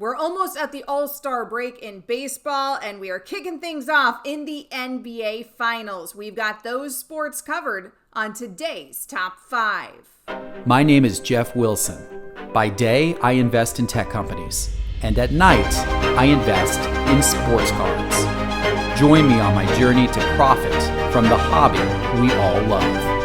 We're almost at the All-Star break in baseball, and we are kicking things off in the NBA Finals. We've got those sports covered on today's Top 5. My name is Geoff Wilson. By day, I invest in tech companies, and at night, I invest in sports cards. Join me on my journey to profit from the hobby we all love.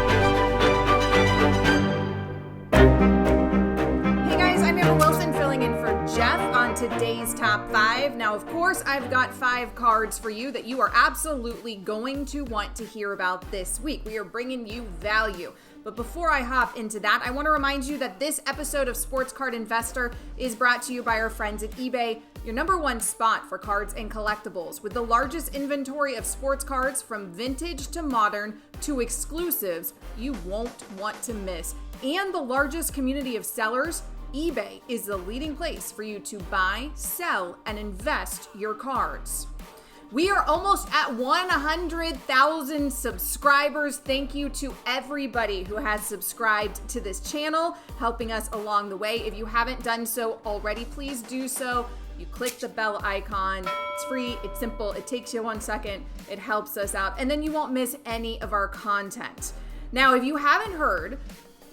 Today's Top 5. Now, of course, I've got 5 cards for you that you are absolutely going to want to hear about this week. We are bringing you value. But before I hop into that, I want to remind you that this episode of Sports Card Investor is brought to you by our friends at eBay, your number one spot for cards and collectibles. With the largest inventory of sports cards from vintage to modern to exclusives, you won't want to miss. And the largest community of sellers, eBay is the leading place for you to buy, sell, and invest your cards. We are almost at 100,000 subscribers. Thank you to everybody who has subscribed to this channel, helping us along the way. If you haven't done so already, please do so. You click the bell icon. It's free, it's simple, it takes you 1 second. It helps us out, and then you won't miss any of our content. Now, if you haven't heard,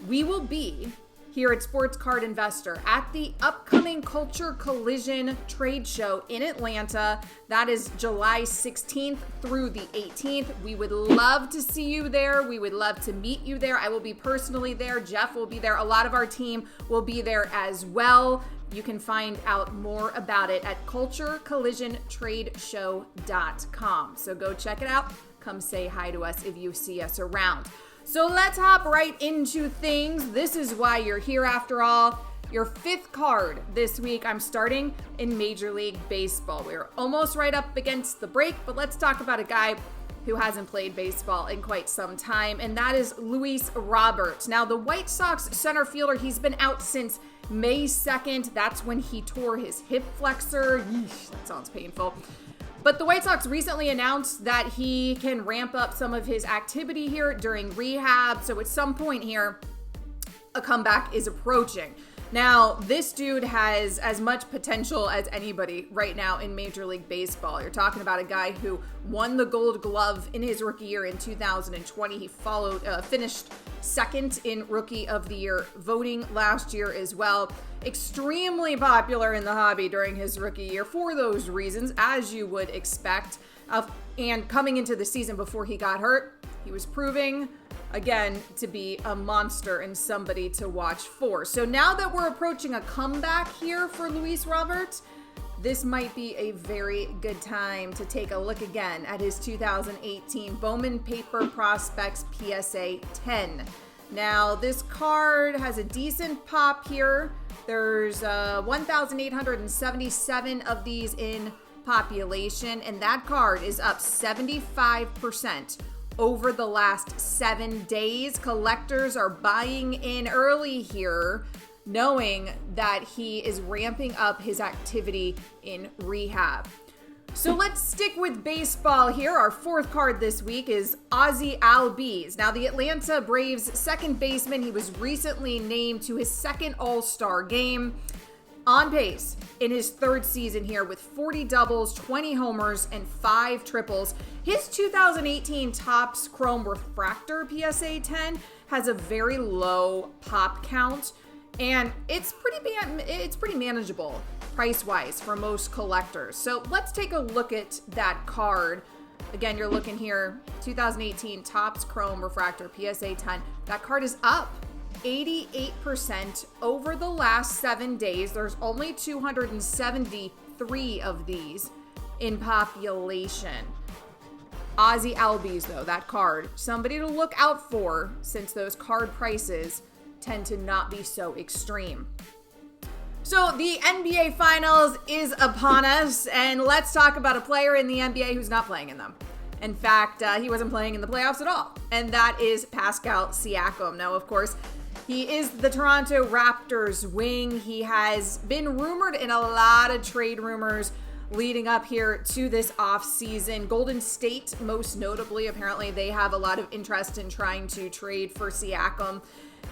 we will be here at Sports Card Investor at the upcoming Culture Collision trade show in Atlanta. That is July 16th through the 18th. We would love to see you there. We would love to meet you there. I will be personally there. Geoff will be there. A lot of our team will be there as well. You can find out more about it at culturecollisiontradeshow.com. So go check it out. Come say hi to us if you see us around. So let's hop right into things. This is why you're here after all. Your 5th card this week, I'm starting in Major League Baseball. We're almost right up against the break, but let's talk about a guy who hasn't played baseball in quite some time, and that is Luis Robert. Now, the White Sox center fielder, he's been out since May 2nd. That's when he tore his hip flexor. Yeesh, that sounds painful. But the White Sox recently announced that he can ramp up some of his activity here during rehab. So at some point here, a comeback is approaching. Now, this dude has as much potential as anybody right now in Major League Baseball. You're talking about a guy who won the Gold Glove in his rookie year in 2020. He finished second in Rookie of the Year voting last year as well. Extremely popular in the hobby during his rookie year for those reasons, as you would expect. And coming into the season before he got hurt, he was proving again to be a monster and somebody to watch for. So now that we're approaching a comeback here for Luis Robert, this might be a very good time to take a look again at his 2018 Bowman Paper Prospects PSA 10. Now, this card has a decent pop here. There's 1,877 of these in population, and that card is up 75% over the last 7 days. Collectors are buying in early here, knowing that he is ramping up his activity in rehab. So let's stick with baseball here. Our 4th card this week is Ozzie Albies. Now, the Atlanta Braves second baseman, he was recently named to his 2nd All-Star game. On pace in his 3rd season here with 40 doubles, 20 homers, and 5 triples. His 2018 Topps Chrome Refractor PSA 10 has a very low pop count, and it's pretty manageable price-wise for most collectors. So let's take a look at that card. Again, you're looking here, 2018 Topps Chrome Refractor PSA 10. That card is up 88% over the last 7 days. There's only 273 of these in population. Ozzie Albies, though, that card, somebody to look out for since those card prices tend to not be so extreme. So the NBA Finals is upon us, and let's talk about a player in the NBA who's not playing in them. In fact, he wasn't playing in the playoffs at all, and that is Pascal Siakam. Now, of course, he is the Toronto Raptors wing. He has been rumored in a lot of trade rumors leading up here to this offseason. Golden State, most notably, apparently they have a lot of interest in trying to trade for Siakam.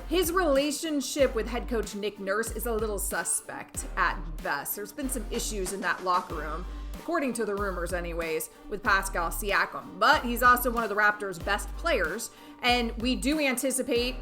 His relationship with head coach Nick Nurse is a little suspect at best. There's been some issues in that locker room, according to the rumors anyways, with Pascal Siakam. But he's also one of the Raptors' best players, and we do anticipate,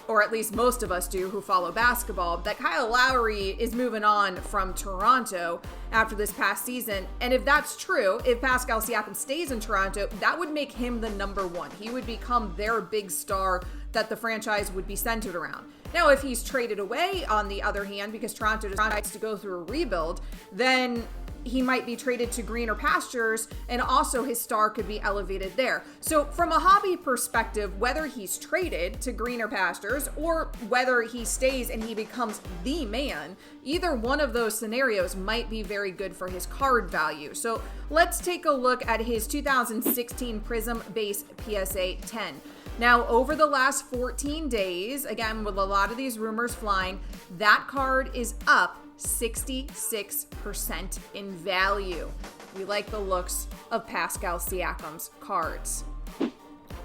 or at least most of us do who follow basketball, that Kyle Lowry is moving on from Toronto after this past season. And if that's true, if Pascal Siakam stays in Toronto, that would make him the number one. He would become their big star that the franchise would be centered around. Now, if he's traded away, on the other hand, because Toronto decides to go through a rebuild, then he might be traded to greener pastures, and also his star could be elevated there. So from a hobby perspective, whether he's traded to greener pastures or whether he stays and he becomes the man, either one of those scenarios might be very good for his card value. So let's take a look at his 2016 Prism Base PSA 10. Now, over the last 14 days, again, with a lot of these rumors flying, that card is up 66% in value. We like the looks of Pascal Siakam's cards.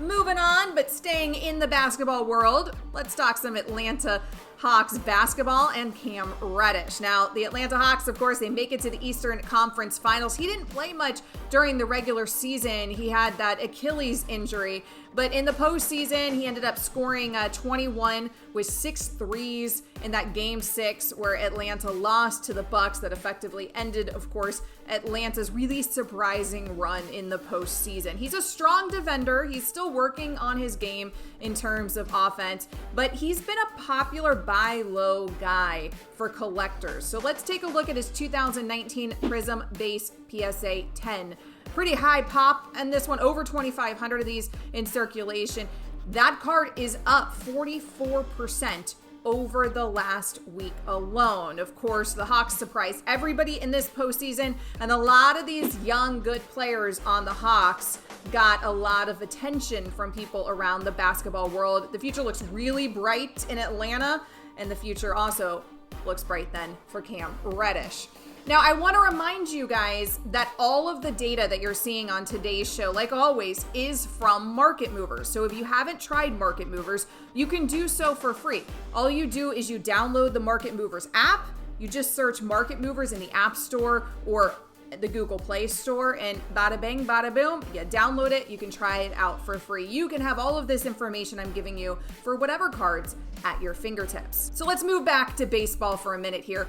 Moving on, but staying in the basketball world, let's talk some Atlanta Hawks basketball and Cam Reddish. Now, the Atlanta Hawks, of course, they make it to the Eastern Conference Finals. He didn't play much during the regular season. He had that Achilles injury, but in the postseason, he ended up scoring 21 with 6 threes in that Game 6 where Atlanta lost to the Bucks. That effectively ended, of course, Atlanta's really surprising run in the postseason. He's a strong defender. He's still working on his game in terms of offense, but he's been a popular buy low guy for collectors. So let's take a look at his 2019 Prism Base PSA 10. Pretty high pop, and this one over 2,500 of these in circulation. That card is up 44% over the last week alone. Of course, the Hawks surprised everybody in this postseason, and a lot of these young, good players on the Hawks got a lot of attention from people around the basketball world. The future looks really bright in Atlanta, and the future also looks bright then for Cam Reddish. Now, I want to remind you guys that all of the data that you're seeing on today's show, like always, is from Market Movers. So if you haven't tried Market Movers, you can do so for free. All you do is you download the Market Movers app. You just search Market Movers in the App Store or the Google Play Store, and bada bang, bada boom, you download it. You can try it out for free. You can have all of this information I'm giving you for whatever cards at your fingertips. So let's move back to baseball for a minute here.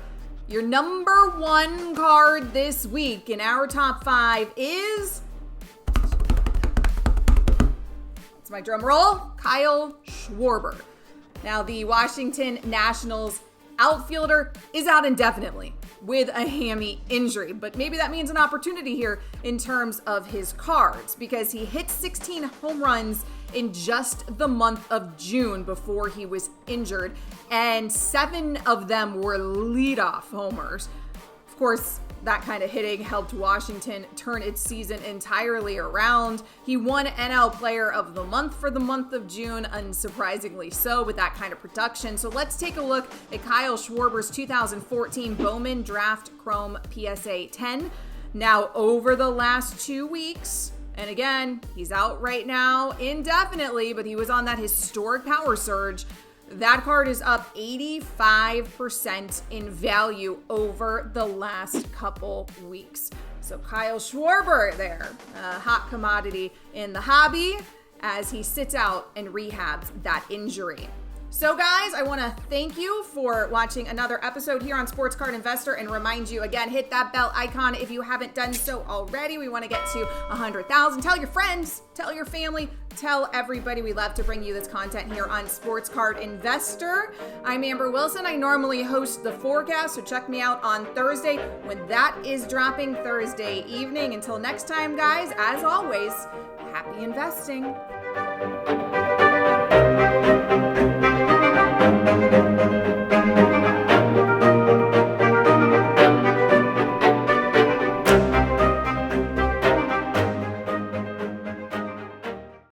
Your number one card this week in our top 5 is, it's my drum roll, Kyle Schwarber. Now, the Washington Nationals outfielder is out indefinitely with a hammy injury, but maybe that means an opportunity here in terms of his cards, because he hit 16 home runs in just the month of June before he was injured, and 7 of them were leadoff homers. Of course, that kind of hitting helped Washington turn its season entirely around. He won NL Player of the Month for the month of June, unsurprisingly so, with that kind of production. So let's take a look at Kyle Schwarber's 2014 Bowman Draft Chrome PSA 10. Now, over the last 2 weeks, and again, he's out right now indefinitely, but he was on that historic power surge. That card is up 85% in value over the last couple weeks. So Kyle Schwarber there, a hot commodity in the hobby as he sits out and rehabs that injury. So guys, I want to thank you for watching another episode here on Sports Card Investor, and remind you again, hit that bell icon if you haven't done so already. We want to get to 100,000. Tell your friends, tell your family, tell everybody. We love to bring you this content here on Sports Card Investor. I'm Amber Wilson. I normally host the forecast, so check me out on Thursday when that is dropping Thursday evening. Until next time, guys, as always, happy investing.